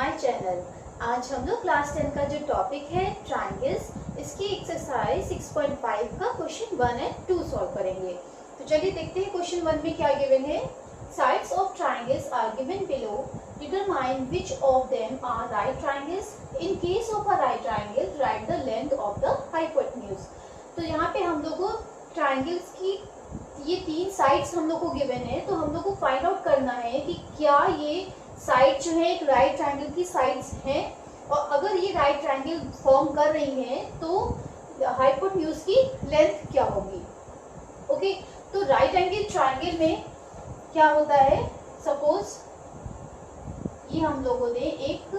My channel. आज हम लोग क्लास 10 का जो टॉपिक है ट्रायंगल्स, इसकी एक्सरसाइज 6.5 का क्वेश्चन 1 एंड 2 सॉल्व करेंगे। तो चलिए देखते हैं क्वेश्चन 1 में क्या गिवन है। Sides of triangles are given below, determine which of them are right triangles. In case of a right triangle write the length of the hypotenuse. तो यहाँ पे हम लोग को ट्रायंगल्स की ये 3 साइड्स हम लोग को गिवन है, तो हम लोग को फाइंड आउट करना है कि क्या ये साइड जो है एक राइट ट्रायंगल की साइड्स हैं, और अगर ये राइट ट्रायंगल फॉर्म कर रही हैं तो हाइपोटेन्यूज की लेंथ क्या होगी। ओके, तो राइट एंगल ट्रायंगल में क्या होता है, सपोज ये हम लोगों ने एक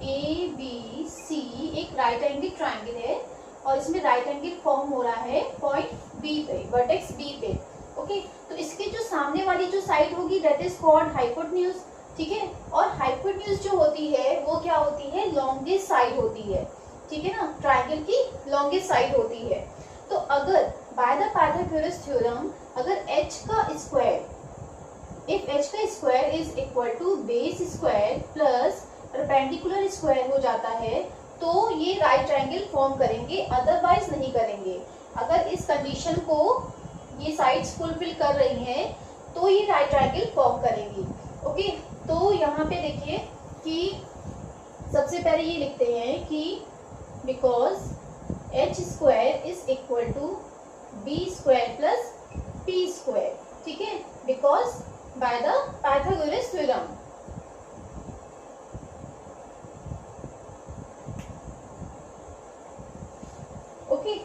ABC एक राइट एंगल ट्रायंगल है और इसमें राइट एंगल फॉर्म हो रहा है पॉइंट B पे, वर्टेक्स B पे। ओके, तो इसके जो सामने वाली जो साइड होगी दैट इज कॉल्ड हाइपोटेन्यूज। ठीक है, और हाइपोटेन्यूज जो होती है वो क्या होती है, लॉन्गेस्ट साइड होती है। ठीक है ना, ट्रायंगल की लॉन्गेस्ट साइड होती है। तो अगर बाय द पाइथागोरस थ्योरम अगर h का स्क्वायर, इफ h का square is equal to base square plus perpendicular square हो जाता है तो ये राइट ट्रायंगल फॉर्म करेंगे, अदरवाइज नहीं करेंगे। अगर इस कंडीशन को ये साइड्स फुलफिल कर रही हैं तो ये राइट ट्रायंगल फॉर्म करेंगी। ओके, तो यहाँ पे देखिए कि सबसे पहले ये लिखते हैं कि because h square is equal to b square plus p square. ठीक है, because by the Pythagoras theorem. Okay,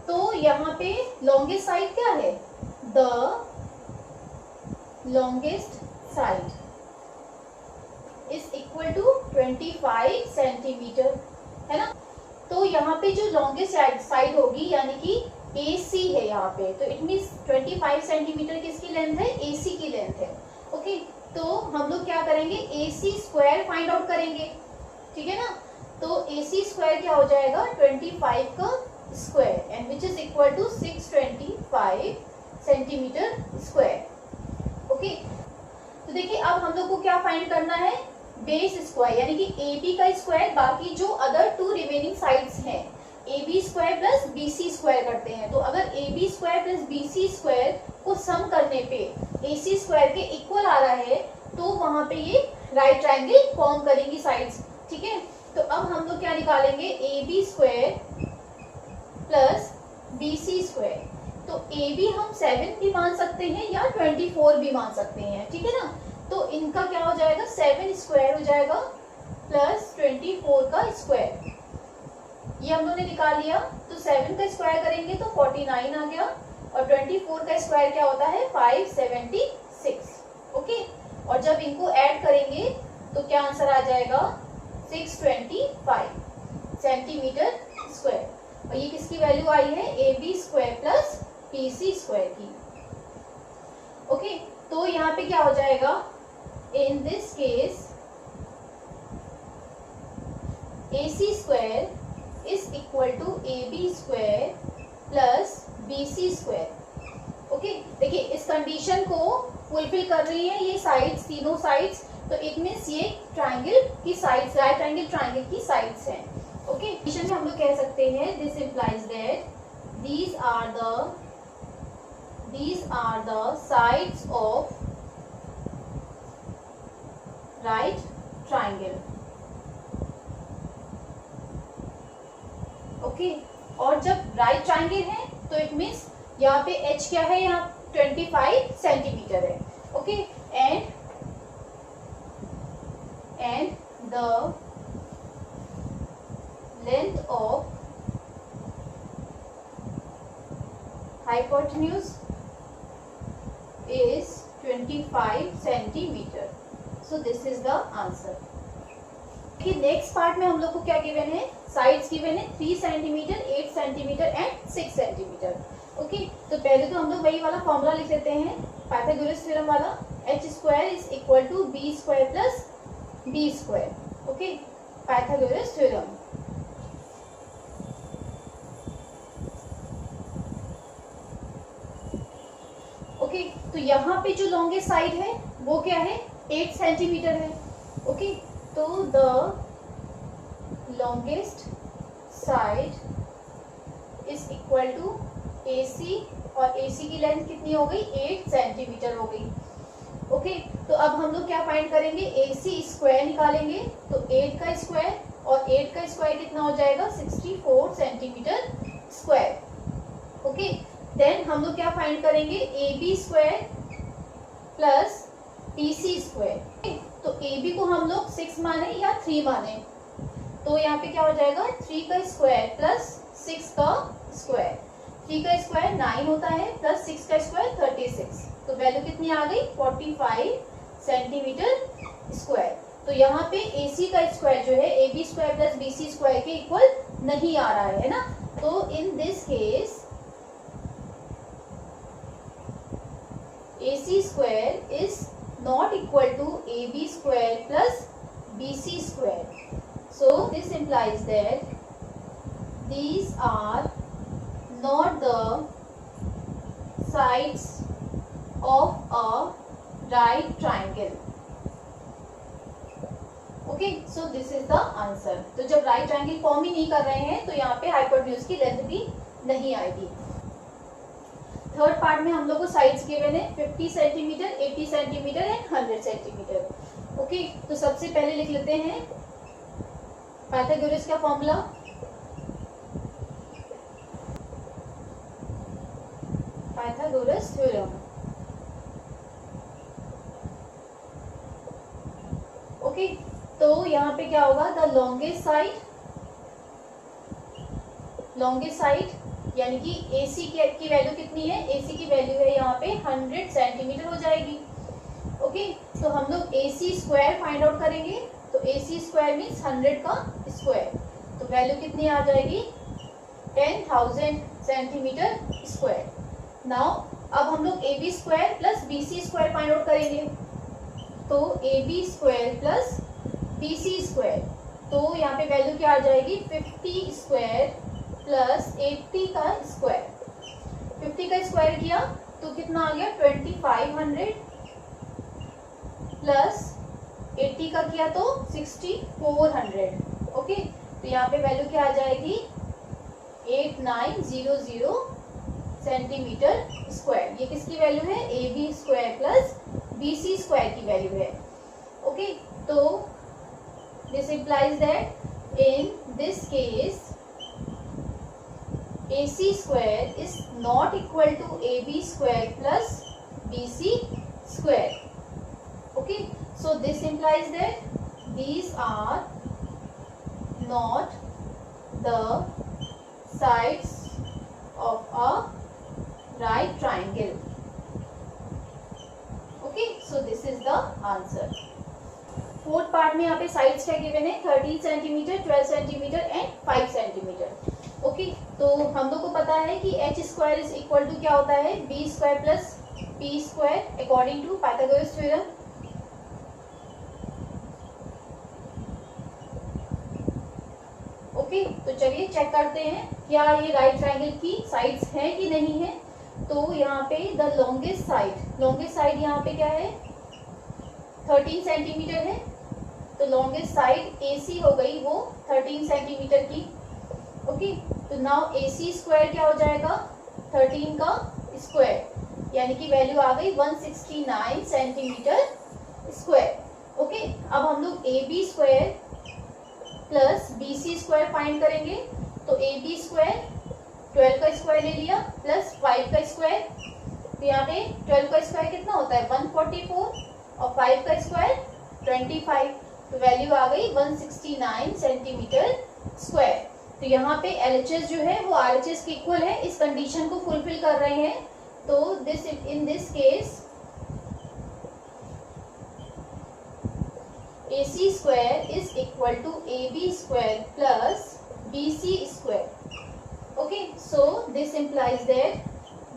तो यहाँ पे लॉन्गेस्ट साइड क्या है, the longest side is equal to 25 centimetre, है ना। तो यहाँ पे जो लॉन्गेस्ट साइड होगी यानी कि AC है यहाँ पे, तो इट मीन्स 25 सेंटीमीटर किसकी लेंथ है, AC की लेंथ है। ओके, तो हम लोग क्या करेंगे, AC स्क्वायर फाइंड आउट करेंगे। ठीक है ना, तो AC स्क्वायर क्या हो जाएगा, 25 का square and which is equal to 625 centimetre square. Okay, तो देखिए अब हम लोग को क्या फाइंड करना है, बेस स्क्वायर यानी कि AB का स्क्वायर, बाकी जो अदर 2 रिमेनिंग साइड्स हैं AB square plus BC square करते हैं। तो अगर AB square plus BC square को सम करने पे AC स्क्वायर के इक्वल आ रहा है तो वहां पे ये राइट ट्रायंगल फॉर्म करेंगी साइड्स। ठीक है, तो अब हम लोग क्या निकालेंगे, AB square plus BC square. तो AB हम 7 भी मान सकते हैं या 24 भी मान सकते हैं। ठीक है ना, तो इनका क्या हो जाएगा, 7 स्क्वायर हो जाएगा प्लस 24 का स्क्वायर, ये हम लोगों ने निकाल लिया। तो 7 का स्क्वायर करेंगे तो 49 आ गया और 24 का स्क्वायर क्या होता है, 576। ओके, और जब इनको ऐड करेंगे तो क्या आंसर आ जाएगा, 625 सेंटीमीटर स्क्वायर। और ये किसकी वैल्यू आई है, AB square plus PC square की। ओके, तो यहाँ पे क्या हो जाएगा, in this case AC square is equal to AB square plus BC square. Okay, देखिए इस कंडीशन को फुलफिल कर रही है ये साइड्स, तीनों साइड्स, तो इट मीन्स ये ट्रायंगल की साइड्स, राइट ट्रायंगल ट्रायंगल की साइड्स हैं। ओके, कंडीशन में हम लोग कह सकते हैं this implies that these are the sides of right triangle। Okay, और जब राइट ट्रायंगल है तो इट मीन्स यहाँ पे h क्या है, यहाँ 25 सेंटीमीटर है। Okay, and the length of hypotenuse is 25 centimeter. So this is the answer. कि नेक्स्ट पार्ट में हम लोग को क्या गिवन है, साइड्स गिवन है 3 centimetre, 8 centimetre and 6 centimetre. Okay, तो पहले तो हम लोग वही वाला फॉर्मूला लिख लेते हैं पाइथागोरस थ्योरम वाला, h square is equal to B square plus B square. Okay, Pythagoras theorem. Okay, तो यहाँ पे जो लॉन्गेस्ट साइड है वो क्या है, 8 सेंटीमीटर है। ओके, तो the longest side is equal to AC, और AC की लेंथ कितनी हो गई, 8 सेंटीमीटर हो गई। ओके, तो अब हम लोग क्या फाइंड करेंगे, AC स्क्वायर निकालेंगे। तो 8 का स्क्वायर, और 8 का स्क्वायर कितना हो जाएगा, 64 सेंटीमीटर स्क्वायर। ओके, देन हम लोग क्या फाइंड करेंगे, AB square plus BC square. तो AB को हम लोग 6 माने या 3 माने, तो यहाँ पे क्या हो जाएगा, 3 का स्क्वायर प्लस 6 का स्क्वायर। 3 का स्क्वायर 9 होता है, प्लस 6 का स्क्वायर 36। तो वैल्यू कितनी आ गई, 45 सेंटीमीटर स्क्वायर। तो यहाँ पे AC का स्क्वायर जो है AB square plus BC square के इक्वल नहीं आ रहा है ना। तो in this case AC square is not equal to AB square plus BC square. So this implies that these are not the sides of a right triangle. Okay, so this is the answer. तो जब right triangle form ही नहीं कर रहे हैं तो यहाँ पे hypotenuse की लेंथ भी नहीं आएगी। थर्ड पार्ट में हम लोग को साइड्स गिवन है 50 centimetre, 80 centimetre and 100 centimetre. Okay, तो सबसे पहले लिख लेते हैं पाइथागोरस का फॉर्मूला। Pythagoras theorem. ओके, तो यहाँ पे क्या होगा, द लॉन्गेस्ट साइड यानी कि AC की वैल्यू कितनी है, AC की वैल्यू है यहाँ पे 100 सेंटीमीटर हो जाएगी। ओके, तो हम लोग AC स्क्वायर फाइंड आउट करेंगे। तो AC स्क्वायर मीन्स 100 का स्क्वायर, तो वैल्यू कितनी आ जाएगी, 10,000 सेंटीमीटर स्क्वायर। नाउ अब हम लोग AB square plus BC square find out करेंगे। तो AB square plus BC square, तो यहाँ पे वैल्यू क्या आ जाएगी, 50 स्क्वायर प्लस 80 का स्क्वायर। 50 का स्क्वायर किया तो कितना आ गया, 2500 प्लस 80 का किया तो 6400। ओके, तो यहाँ पे वैल्यू क्या आ जाएगी, 8900 सेंटीमीटर स्क्वायर। ये किसकी वैल्यू है, AB square plus BC square की वैल्यू है। ओके, तो this implies that in this case AC square is not equal to AB square plus BC square. Okay, so this implies that these are not the sides of a right triangle. Okay, so this is the answer. Fourth part में यहाँ पे साइड्स क्या given है, 13 centimetre, 12 centimetre and 5 centimetre. Okay, तो हम लोग को पता है कि h square is equal to क्या होता है, B square plus P square according to Pythagoras theorem. Okay, तो चलिए चेक करते हैं क्या ये राइट ट्रायंगल की साइड्स हैं कि नहीं है। तो यहाँ पे द लॉन्गेस्ट साइड यहाँ पे क्या है, 13 सेंटीमीटर है। तो लॉन्गेस्ट साइड AC हो गई वो 13 सेंटीमीटर की। ओके, तो नाउ AC स्क्वायर क्या हो जाएगा, 13 का स्क्वायर, यानी कि वैल्यू आ गई 169 सेंटीमीटर स्क्वायर। ओके, अब हम लोग AB square plus BC square find करेंगे। तो AB स्क्वायर 12 का स्क्वायर ले लिया प्लस 5 का स्क्वायर, तो यहाँ पे 12 का स्क्वायर कितना होता है, 144, और 5 का स्क्वायर 25, तो वैल्यू आ गई 169 सेंटीमीटर स्क्वायर। तो यहाँ पे LHS जो है वो RHS के इक्वल है, इस कंडीशन को फुलफिल कर रहे हैं। तो in this case AC square is equal to AB square plus BC square. Okay, so this implies that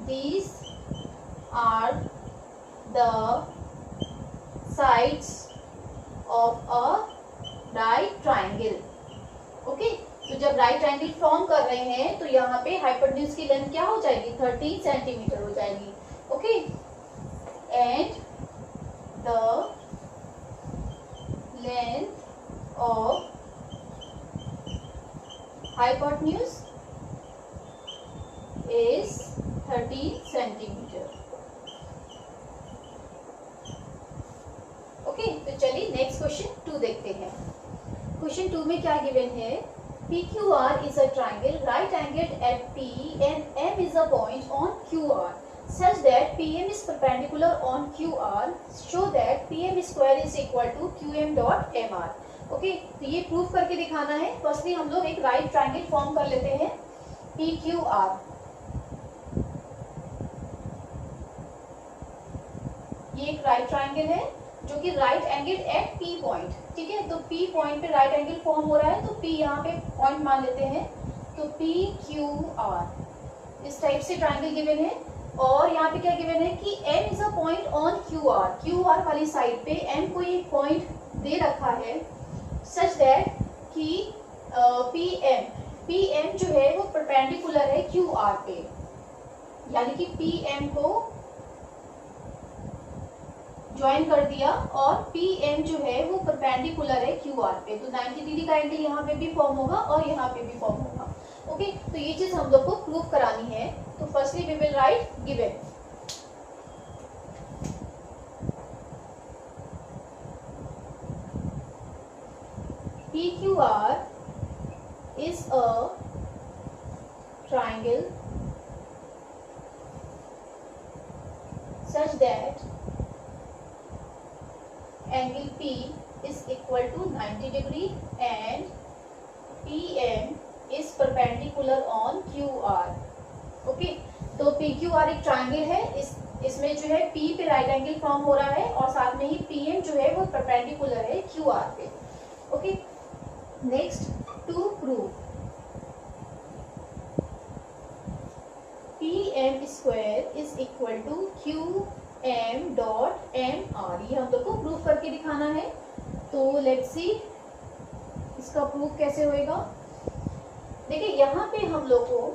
these are the sides of a right triangle. Okay, तो जब राइट ट्राइंगल फॉर्म कर रहे हैं तो यहाँ पे हाइपोटेन्यूज की length क्या हो जाएगी, 13 सेंटीमीटर हो जाएगी। Okay, and the length of hypotenuse is 30 centimetre. Okay, तो चलिए नेक्स्ट क्वेश्चन 2 देखते हैं। क्वेश्चन 2 में क्या गिवन है? PQR is a triangle right angled at P and M is a point on QR such that PM is perpendicular on QR. Show that PM square is equal to QM dot MR. Okay, तो ये proof करके दिखाना है। Firstly हम लोग एक right triangle form कर लेते हैं PQR। ये एक राइट ट्रायंगल है जो कि right angle at P point, ठीक है। तो P पॉइंट पे राइट एंगल फॉर्म हो रहा है, तो P यहाँ पे पॉइंट मान लेते हैं, तो PQR इस टाइप से ट्रायंगल गिवन है। और यहाँ पे क्या गिवन है कि M is a point on QR, QR वाली साइड पे M को एक पॉइंट दे रखा है सच दैट कि PM जो है वो परपेंडिकुलर है QR पे, यानी कि PM को ज्वाइन कर दिया और PM जो है वो परपेंडिकुलर है QR पे, तो 90 डिग्री का एंगल यहाँ पे भी फॉर्म होगा और यहाँ पे भी फॉर्म होगा। ओके, तो ये चीज हम लोग को प्रूव करानी है। तो firstly we will write given PQR is a triangle such that angle P is equal to 90 degree and PM is perpendicular on QR. Okay, तो PQR एक ट्रायंगल है, इसमें जो है P पे राइट एंगल फॉर्म हो रहा है और साथ में ही PM जो है वो परपेंडिकुलर है QR पे। Okay, next to prove PM square is equal to QM dot MR। ये हम लोग को प्रूव करके दिखाना है। तो लेट्स सी इसका प्रूफ कैसे होएगा। देखिए यहाँ पे हम लोग को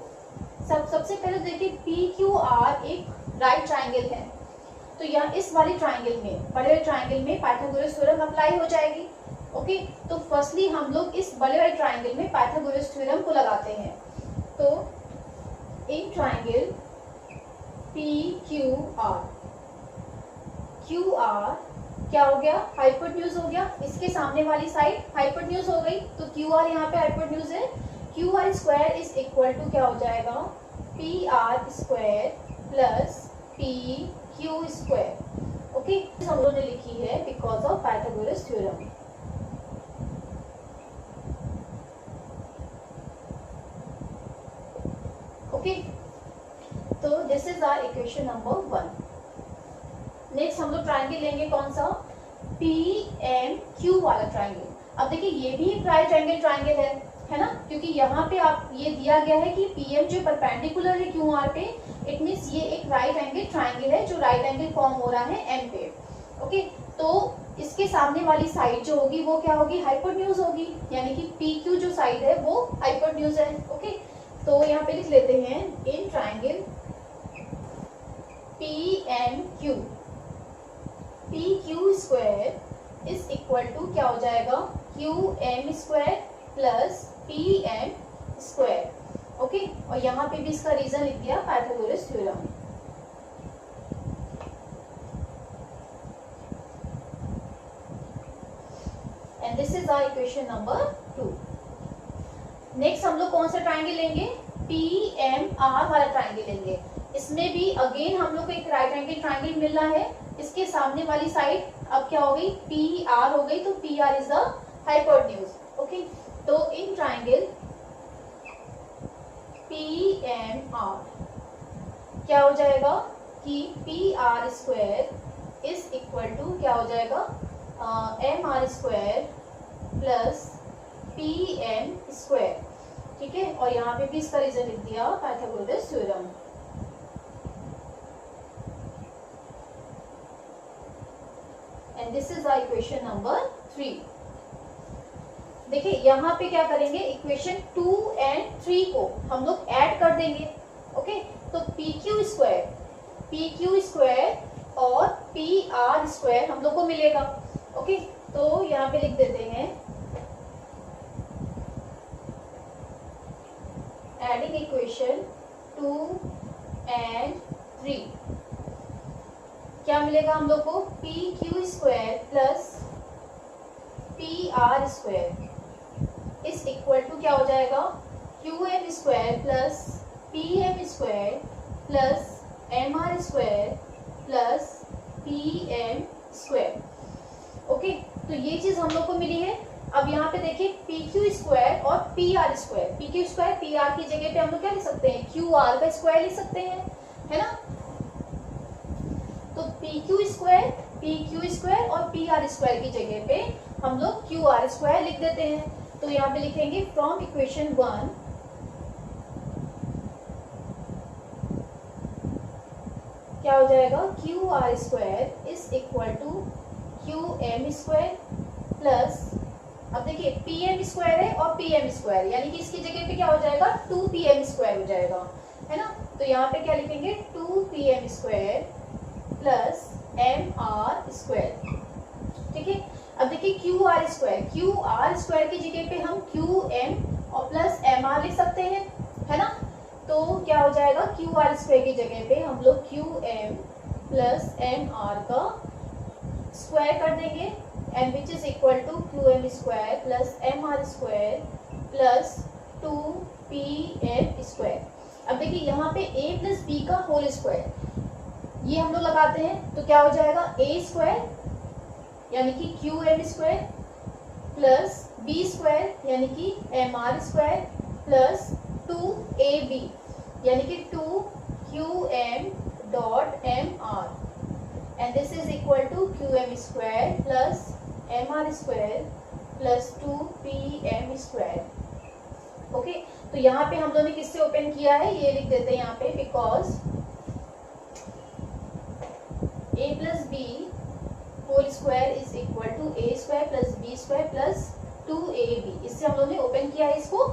सबसे पहले देखिए PQR एक राइट ट्रायंगल है, तो यहाँ इस वाले ट्रायंगल में, बड़े ट्रायंगल में पाइथागोरस थ्योरम अप्लाई हो जाएगी। ओके, तो फर्स्टली हम लोग इस बड़े वाले ट्रायंगल में पाइथागोरस थ्योरम को लगाते हैं। तो इन ट्रायंगल PQR, QR क्या हो गया? हाइपोटेन्यूज हो गया, इसके सामने वाली साइड हाइपोटेन्यूज हो गई, तो QR यहाँ पे हाइपोटेन्यूज है। QR square is equal to क्या हो जाएगा? PR square plus PQ square. Okay, हम लोगों ने लिखी है because of Pythagoras theorem. Okay, तो this is our equation number 1। Next हम लोग ट्रायंगल लेंगे कौन सा? PMQ वाला ट्रायंगल। अब देखिए ये भी एक राइट एंगल ट्रायंगल है ना, क्योंकि यहाँ पे आप ये दिया गया है कि PM जो परपेंडिकुलर है QR पे, इट मींस ये एक राइट एंगल ट्रायंगल है जो राइट एंगल फॉर्म हो रहा है M पे। ओके, तो इसके सामने वाली साइड जो होगी वो क्या होगी? हाइपोटेन्यूज होगी, यानी कि PQ जो साइड है वो हाइपोटेन्यूज है। ओके, तो यहाँ पे लिख लेते हैं in triangle PMQ, PQ square is equal to क्या हो जाएगा? QM square plus PM square. Okay, और यहाँ पे भी इसका रीजन लिख दिया Pythagoras theorem. And this is our equation number 2। Next हम लोग कौन सा ट्रायंगल लेंगे? PMR वाला ट्रायंगल लेंगे। इसमें भी अगेन हम लोग को एक राइट एंगल ट्रायंगल मिल रहा है, इसके सामने वाली साइड अब क्या हो गई? PR हो गई, तो PR is the hypotenuse. Okay, तो इन ट्रायंगल PMR क्या हो जाएगा कि PR square is equal to क्या हो जाएगा? MR square plus PM square. ठीक है, और यहाँ पे भी इसका रीजन लिख दिया Pythagoras theorem. And this is our equation number 3। देखिए यहाँ पे क्या करेंगे? इक्वेशन 2 एंड 3 को हम लोग ऐड कर देंगे। ओके, तो PQ स्क्वायर और PR स्क्वायर हम लोग को मिलेगा। ओके, तो यहाँ पे लिख देते हैं यूजिंग इक्वेशन 2 and 3 क्या मिलेगा हम लोग को, P Q square plus P R square is equal to क्या हो जाएगा, Q M square plus P M square plus M R square plus P M square. Okay, तो ये चीज हम लोग को मिली है। अब यहाँ पे देखिए पी क्यू स्क्वायर और P R square, P Q square P R की जगह पे हम लोग क्या लिख सकते हैं, क्यू आर का स्क्वायर लिख सकते हैं, है ना। तो पी क्यू स्क्वायर और पी आर स्क्वायर की जगह पे हम लोग क्यू आर स्क्वायर लिख देते हैं। तो यहाँ पे लिखेंगे फ्रॉम इक्वेशन 1 क्या हो जाएगा, Q R square is equal to Q M square plus, अब देखिए पी एम स्क्वायर है और पी एम स्क्वायर, यानी कि इसकी जगह पे क्या हो जाएगा, 2 पी एम स्क्वायर हो जाएगा, है ना। तो यहाँ पे क्या लिखेंगे, 2 P M square plus M R square, ठीक है। अब देखिए क्यू आर स्क्वायर की जगह पे हम क्यू एम और प्लस एम आर लिख सकते हैं, है ना। तो क्या हो जाएगा, क्यू आर स्क्वायर की जगह पे हम लोग Q M plus M R का स्क्वायर कर देंगे, and which is equal to Q M square plus M R square plus 2 P M square. अब देखिए यहाँ पे a प्लस बी का होल स्क्वायर ये हम लोग लगाते हैं, तो क्या हो जाएगा, ए स्क्वायर यानी कि Q M square plus B square यानी कि M R square plus 2 A B यानी कि 2 Q M dot M R, and this is equal to Q M square plus M R square plus 2 P M square. Okay, तो यहाँ पे हम लोगों ने किससे ओपन किया है, ये लिख देते हैं यहाँ पे, because a plus B whole square is equal to A square plus B square plus 2ab, इससे हम लोगों ने ओपन किया है इसको।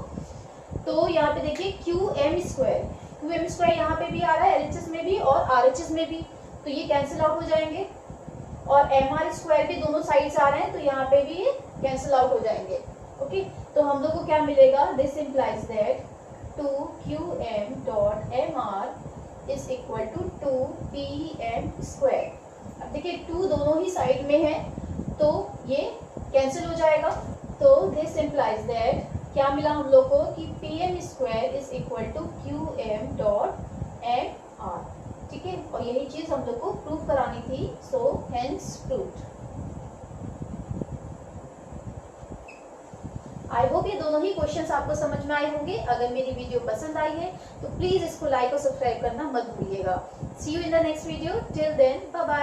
तो यहाँ पे देखिए क्यू एम स्क्वायर यहाँ पे भी आ रहा है, एलएचएस में भी और आरएचएस में भी, तो ये कैंसिल आउट हो जाएंगे, और एम आर स्क्वायर भी दोनों साइड्स आ रहे हैं, तो यहाँ पे भी ये कैंसिल आउट हो जाएंगे। ओके, तो हम लोग को क्या मिलेगा, this implies that 2 Q M dot M R is equal to 2 P M square. अब देखिए 2 दोनों ही साइड में है, तो ये कैंसिल हो जाएगा। तो दिस इम्प्लाइज दैट क्या मिला हम लोग को कि P M square is equal to Q M dot M R, ठीक है। और यही चीज हम लोग को प्रूव करानी थी, so hence proved. I hope ये दोनों ही क्वेश्चंस आपको समझ में आए होंगे। अगर मेरी वीडियो पसंद आई है तो प्लीज इसको लाइक और सब्सक्राइब करना मत भूलिएगा। See you in the next video, till then bye bye.